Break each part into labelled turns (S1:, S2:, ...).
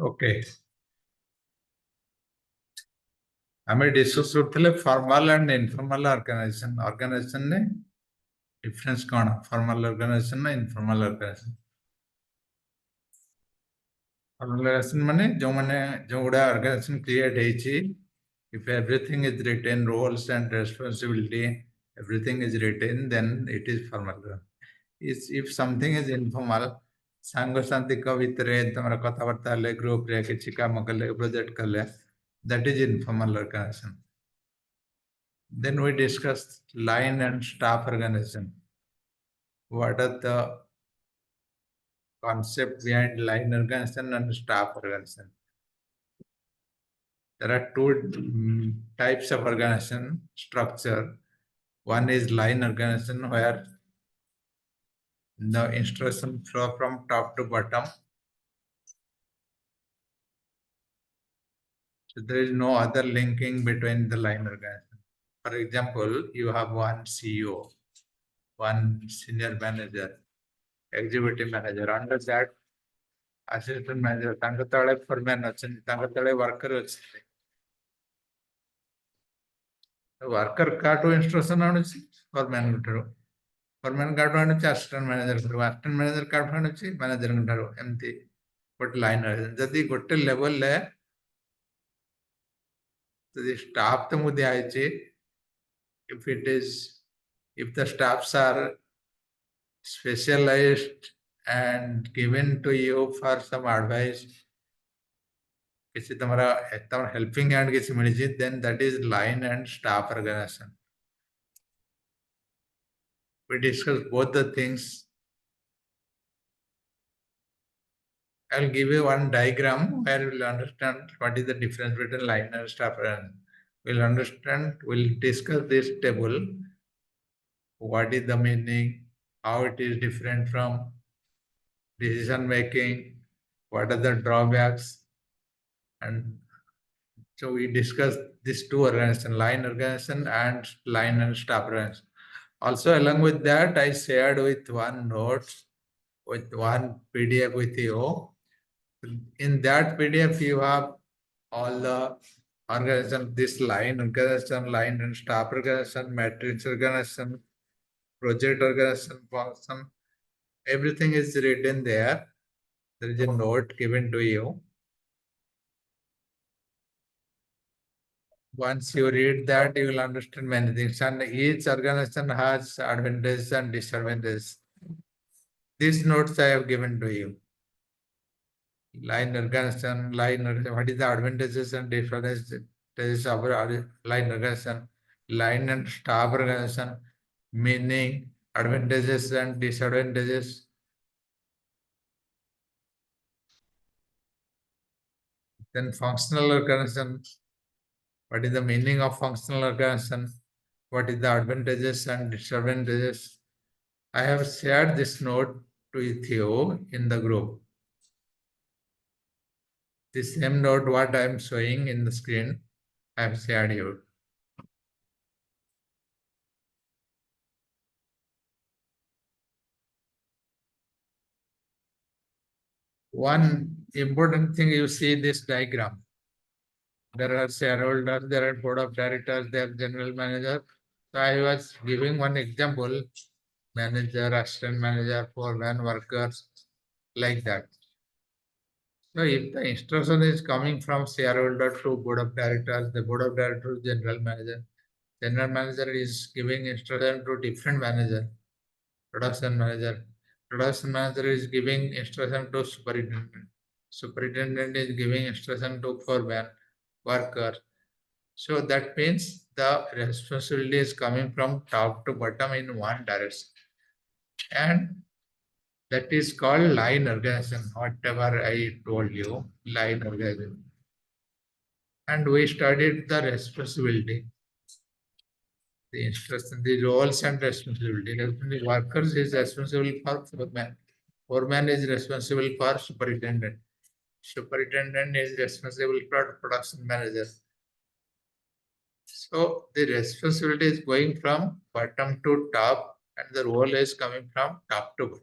S1: Okay आम discuss करते formal and informal organization ने डिफरेंस कौन फॉर्मल ऑर्गेनाइजेशन ना इनफॉर्मल ऑर्गेनाइजेशन फॉर्मल ऑर्गेनाइजेशन माने जो गुड़ा ऑर्गेनाइजेशन क्रिएट होइछि if everything is written roles and responsibility everything is written then it is formal is if something is informal सांगसांतिक भितरे तमरा कथाबार्ता ले group रे किछि काम कले प्रोजेक्ट कले that is informal organization. Then we discussed line and staff organization. What are the concept behind line organization and staff organization? There are two types of organization structure. One is line organization where the instruction flow from top to bottom. So there is no other linking between the line organization. For example, you have one CEO, one senior manager, executive manager. Under that, assistant manager, ତାଙ୍କ ତଳେ foreman ଅଛନ୍ତି, ତାଙ୍କ ତଳେ worker ଅଛନ୍ତି. Worker କାଠୁ instruction ଆଣୁଛି foreman ଠାରୁ. Foreman କାଠୁ ଆଣୁଛି assistant manager ଠାରୁ. Assistant manager କାଠୁ ଆଣୁଛି manager ଠାରୁ. ଏମିତି ଗୋଟେ line ଅଛି. ଯଦି ଗୋଟେ level ରେ ଯଦି staff ତମକୁ ଦିଆହେଇଛି, if the staffs are specialized and given to you for some advice, helping hand then that is line and staff organization. We discuss both the things. I'll give you one diagram where we'll understand what is the difference between line and staff organization. We'll discuss this table, what is the meaning, how it is different from decision making, what are the drawbacks, and so we discussed these two organizations, line organization and line and staff organization. Also, along with that, I shared with one notes, with one PDF with you. In that PDF, you have all the organization, this line organization, line and staff organization, matrix organization, project organization, function. Everything is written there. There is a note given to you. Once you read that, you will understand many things. And each organization has advantages and disadvantages. These notes I have given to you. Line organization, what is the advantages and disadvantages of line organization, line and staff organization, meaning, advantages and disadvantages. Then functional organization, what is the meaning of functional organization? What is the advantages and disadvantages? I have shared this note with you in the group. The same note what I am showing in the screen, I have shared you. One important thing you see this diagram. There are shareholders, there are board of directors, there are general manager. So I was giving one example, manager, assistant manager, foreman, workers, like that. So if the instruction is coming from shareholder to board of directors, the board of directors, general manager is giving instruction to different manager, production manager. Production manager is giving instruction to superintendent. Superintendent is giving instruction to foreman, worker. So that means the responsibility is coming from top to bottom in one direction. And that is called line organization, whatever I told you, line organization. And we studied the responsibility, the instruction, the roles and responsibility. The workers is responsible for foreman. Foreman is responsible for superintendent. Superintendent is responsible for production manager. So the responsibility is going from bottom to top and the role is coming from top to bottom.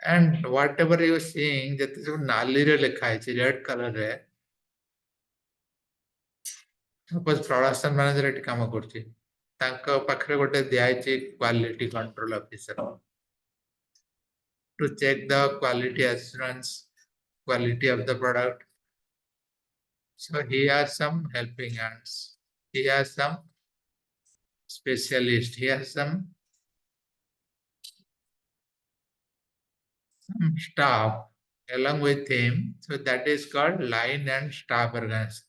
S1: And whatever you are seeing, that is नालीरे लिखा है red colour है. Suppose production manager ଏଠି କାମ କରୁଛି. ତାଙ୍କ ପାଖରେ ଗୋଟେ ଦିଆହେଇଛି quality control officer to check the quality assurance, quality of the product. So he has some helping hands. He has some specialist. He has some staff along with him. So that is called line and staff organization.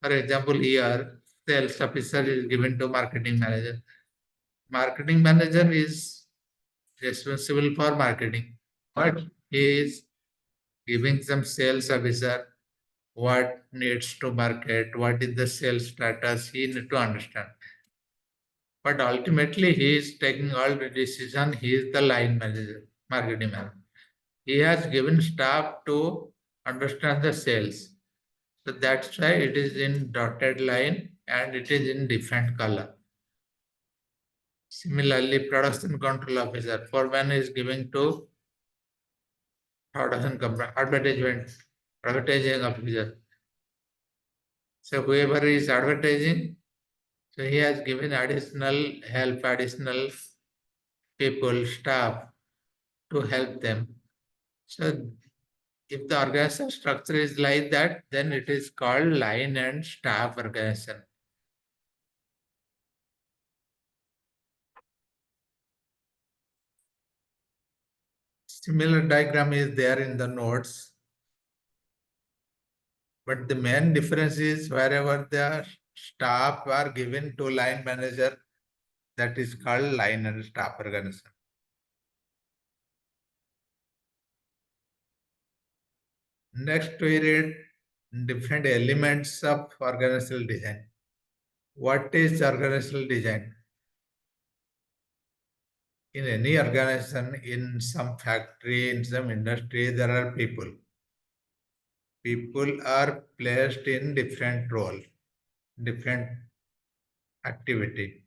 S1: For example, here sales officer is given to marketing manager. Marketing manager is responsible for marketing, but he is giving some sales officer what needs to market, what is the sales status, he need to understand. But ultimately, he is taking all the decision. He is the line manager, marketing manager. He has given staff to understand the sales. So that's why it is in dotted line and it is in different color. Similarly, production control officer, foreman is giving to production company, advertising officer. So whoever is advertising, so he has given additional help, additional people, staff to help them. So if the organization structure is like that, then it is called line and staff organization. Similar diagram is there in the notes. But the main difference is wherever the staff are given to line manager, that is called line and staff organization. Next, we read different elements of organizational design. What is organizational design? In any organization, in some factory, in some industry, there are people. People are placed in different role, different activity.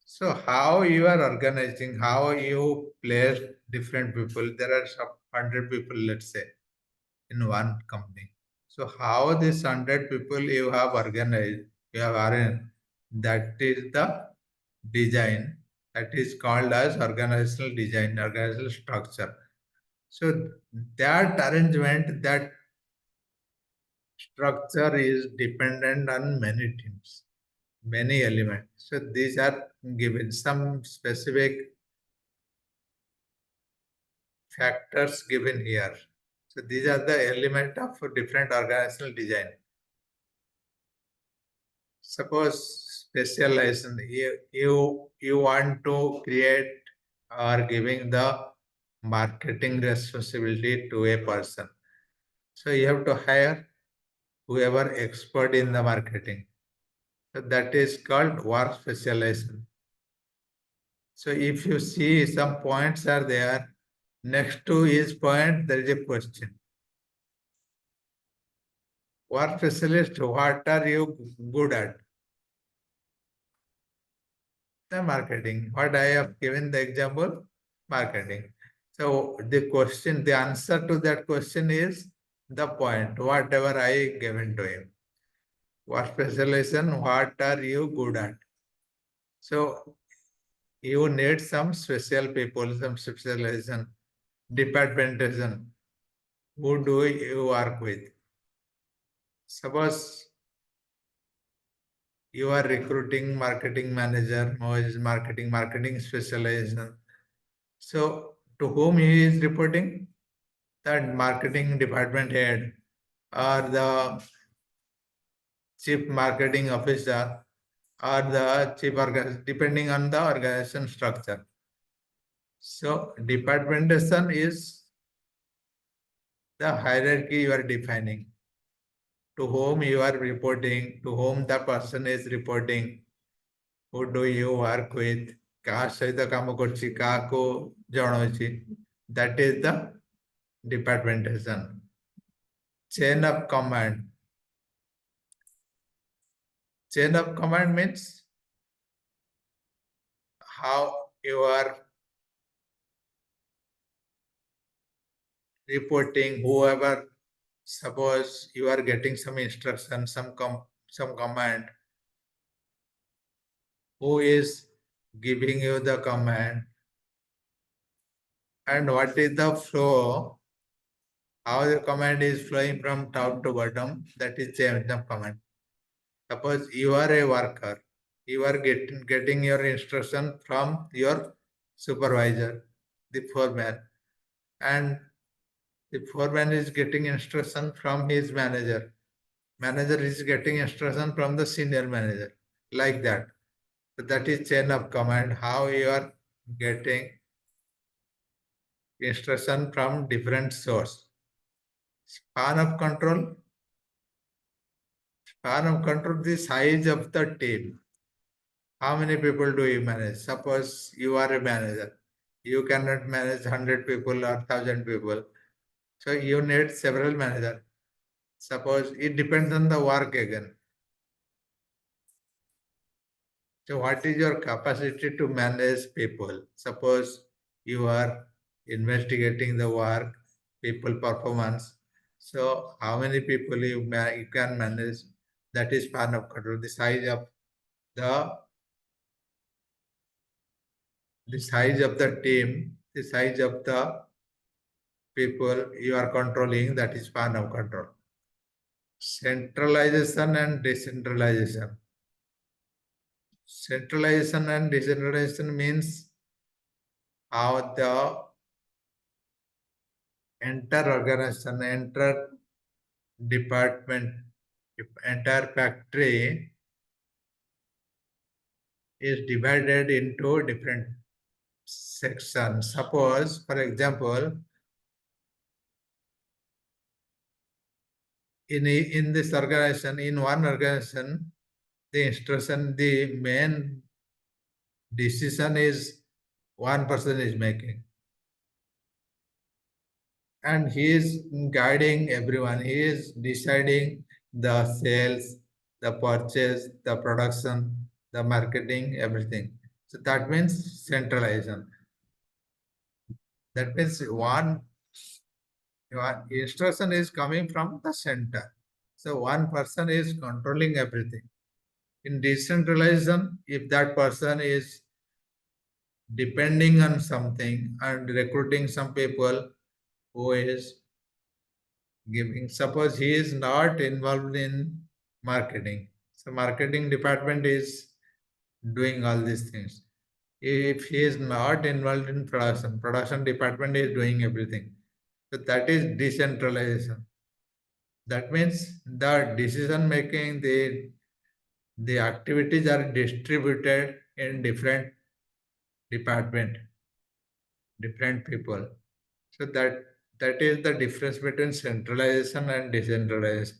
S1: So how you are organizing, how you place different people, there are some 100 people, let's say, in one company. So how this 100 people you have organized, you have arranged, that is the design, that is called as organizational design, organizational structure. So that arrangement, that structure is dependent on many things, many elements. So these are given some specific factors given here. So these are the element of different organizational design. Suppose specialization, you want to create or giving the marketing responsibility to a person. So you have to hire whoever expert in the marketing. So that is called work specialization. So if you see some points are there, next to each point there is a question. Work specialist, what are you good at? The marketing. What I have given the example, marketing. So the question, the answer to that question is the point, whatever I given to him. What specialization, what are you good at? So you need some special people, some specialization, departmentation. Who do you work with? Suppose you are recruiting marketing manager who is marketing specialization. So to whom he is reporting? The marketing department head or the chief marketing officer or the chief organization, depending on the organization structure. So departmentation is the hierarchy you are defining. To whom you are reporting, to whom the person is reporting, who do you work with, କାହା ସହିତ କାମ କରୁଛି, କାହାକୁ ଜଣଉଛି. That is the departmentation. Chain of command. Chain of command means how you are reporting, whoever, suppose you are getting some instruction, some command, who is giving you the command, and what is the flow, how the command is flowing from top to bottom, that is change of command. Suppose you are a worker, you are getting your instruction from your supervisor, the foreman, and the foreman is getting instruction from his manager. Manager is getting instruction from the senior manager, like that. So that is chain of command, how you are getting instruction from different source. Span of control, span of control, the size of the team. How many people do you manage? Suppose you are a manager. You cannot manage 100 people or 1000 people. So you need several managers. Suppose it depends on the work again. So what is your capacity to manage people? Suppose you are investigating the work, people performance. So how many people you can manage? That is span of control. The the size of the team, the size of the people you are controlling, that is span of control. Centralization and decentralization. Centralization and decentralization means how the entire organization, entire department, entire factory is divided into different sections. Suppose, for example, in this organization, in one organization, the main decision is one person is making, and he is guiding everyone. He is deciding the sales, the purchase, the production, the marketing, everything. So that means centralization. That means one instruction is coming from the center. So one person is controlling everything. In decentralization, if that person is depending on something and recruiting some people who is giving, suppose he is not involved in marketing. So marketing department is doing all these things. If he is not involved in production, production department is doing everything. So that is decentralization. That means the decision making, the activities are distributed in different department, different people. So that is the difference between centralization and decentralization.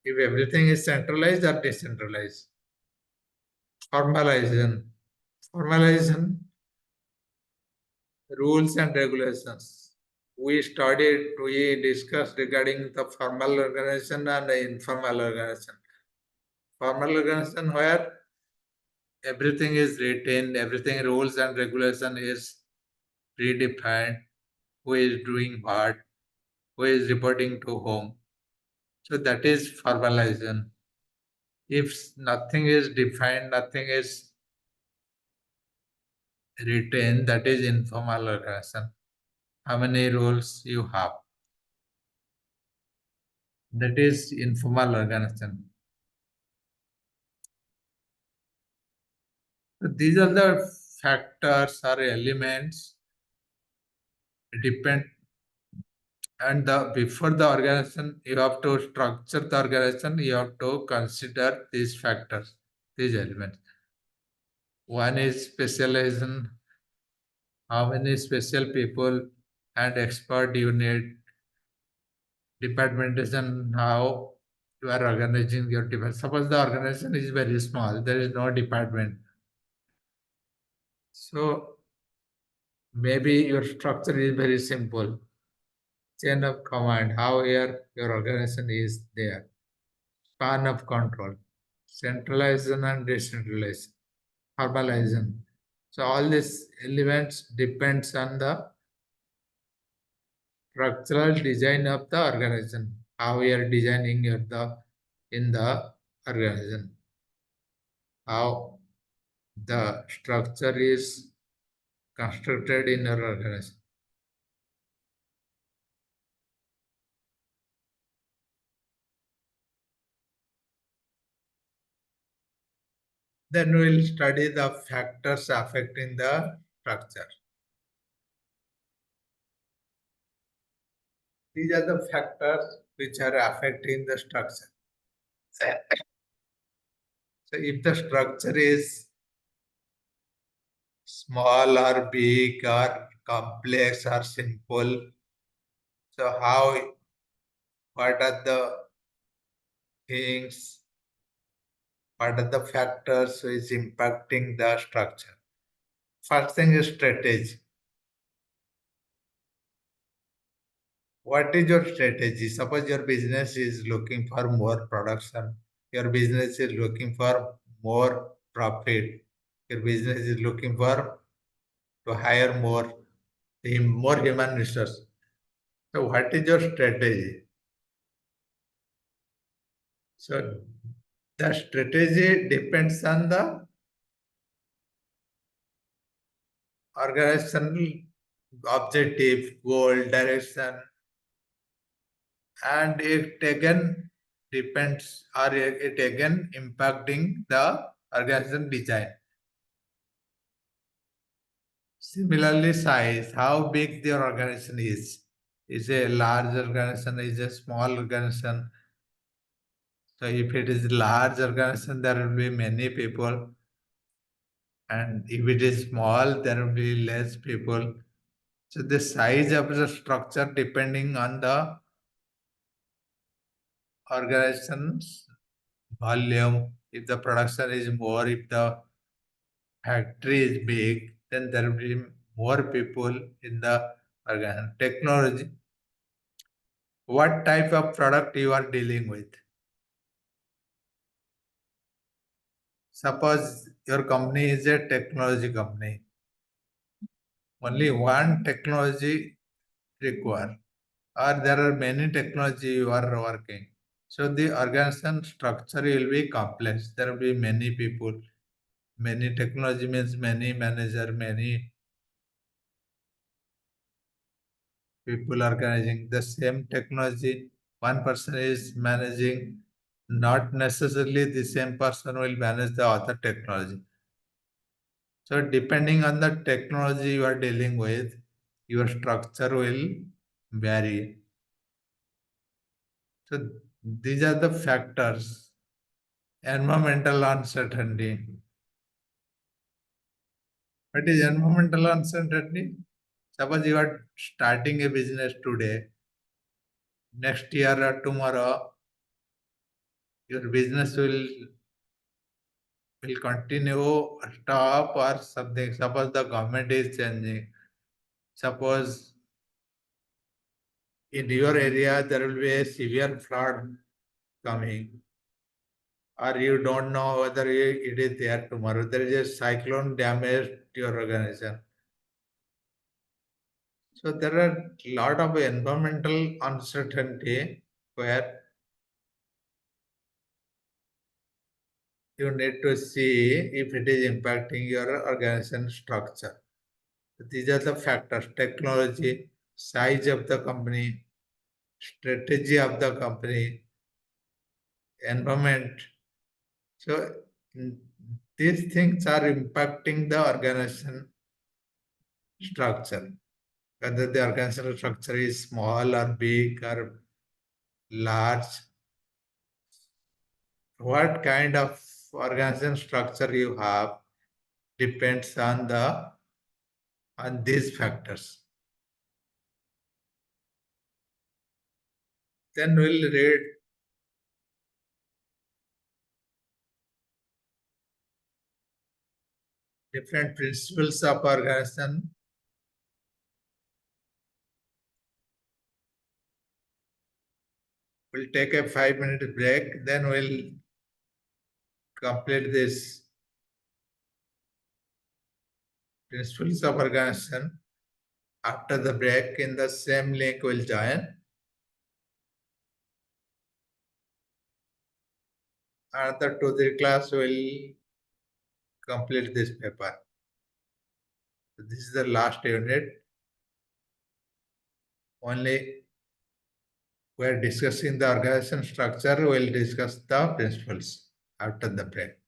S1: If everything is centralized or decentralized. Formalization. Formalization, rules and regulations. We discussed regarding the formal organization and the informal organization. Formal organization where everything is written, everything rules and regulation is predefined, who is doing what, who is reporting to whom. So that is formalization. If nothing is defined, nothing is written, that is informal organization. How many rules you have? That is informal organization. So these are the factors or elements depend, and before the organization you have to structure the organization, you have to consider these factors, these elements. One is specialization, how many special people and expert you need, departmentation, how you are organizing your department. Suppose the organization is very small, there is no department. So maybe your structure is very simple. Chain of command, how your organization is there. Span of control, centralization and decentralization, formalization. So all these elements depends on the structural design of the organization. How we are designing in the organization. How the structure is constructed in our organization. Then we'll study the factors affecting the structure. These are the factors which are affecting the structure. So if the structure is small or big or complex or simple, so what are the things, what are the factors which impacting the structure? First thing is strategy. What is your strategy? Suppose your business is looking for more production, your business is looking for more profit, your business is looking for to hire more human resource. So what is your strategy? So the strategy depends on the organizational objective, goal, direction, and it again depends or it again impacting the organization design. Similarly, size, how big the organization is. Is a large organization, is a small organization. So if it is large organization, there will be many people, and if it is small, there will be less people. So the size of the structure depending on the organization's volume. If the production is more, if the factory is big, then there will be more people in the organization. Technology, what type of product you are dealing with? Suppose your company is a technology company. Only one technology required, or there are many technology you are working. So the organization structure will be complex. There will be many people, many technology means many manager, many people organizing the same technology. One person is managing, not necessarily the same person will manage the other technology. So depending on the technology you are dealing with, your structure will vary. So these are the factors. Environmental uncertainty. What is environmental uncertainty? Suppose you are starting a business today, next year or tomorrow, your business will continue, stop or something. Suppose the government is changing. Suppose in your area there will be a severe flood coming, or you don't know whether it is there tomorrow. There is a cyclone damage to your organization. So there are a lot of environmental uncertainty where you need to see if it is impacting your organization structure. These are the factors: technology, size of the company, strategy of the company, environment. So mm, these things are impacting the organization structure. Whether the organizational structure is small or big or large, what kind of organization structure you have depends on these factors. Then we'll read different principles of organization. We'll take a 5 minute break, then we'll complete this principles of organization. After the break, in the same link, we'll join. Another 2-3 class will complete this paper. This is the last unit. Only we are discussing the organization structure. We'll discuss the principles after the break.